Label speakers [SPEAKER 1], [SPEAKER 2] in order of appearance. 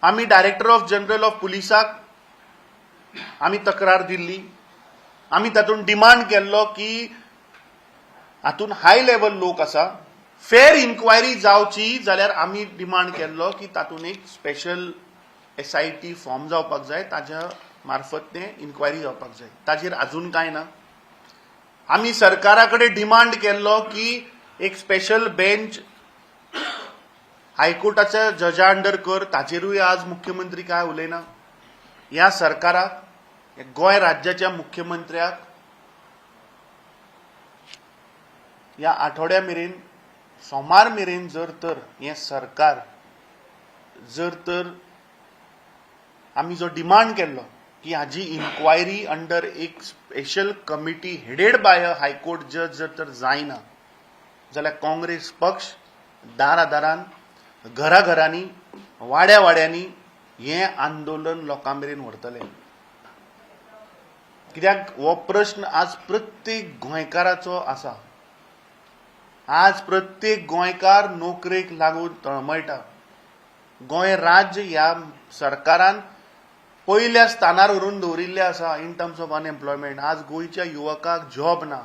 [SPEAKER 1] आम्ही director general of पुलिसाक आम्ही तक्रार दिल्ली. आम्ही तातूंत डिमांड केल्लो की हातूंत हाय लेवल लोक आसा, फेर इन्क्वायरी जावची जाल्यार आम्ही डिमांड केल्लो की तातूंत एक स्पेशल SIT फॉर्म जावपाक जाय, ताज्या मार्फत ते इन्क्वायरी जावपाक जाय. ताजेर अजून कांय ना. आम्ही सरकारा कडेन डिमांड केल्लो की एक स्पेशल बेंच हायकोर्टाच्या जजा अंडर कर, ताजेरूय आज मुख्यमंत्री काय उलयना. ह्या सरकाराक, गोंय राज्याच्या मुख्यमंत्र्याक ह्या आठवड्या मेरेन, सोमार मेरेन जर तर हे सरकार जर तर आम्ही जो डिमांड केल्लो की हाजी इन्क्वायरी अंडर एक special committee headed by a high court जज जर तर जायना जाल्यार काँग्रेस पक्ष दारादारान, घराघरांनी, वाड्या वाड्यांनी हे आंदोलन लोकां मेरेन व्हरतले. कित्याक हो प्रश्न आज प्रत्येक गोंयकाराचो आसा. आज प्रत्येक गोंयकार नोकरेक लागून तळमळटा. गोंय राज्य ह्या सरकारान पयल्या स्थानार व्हरून दवरिल्ले आसा इन टर्म्स ऑफ अनएम्प्लॉयमेंट. आज गोंयच्या युवकाक जॉब ना.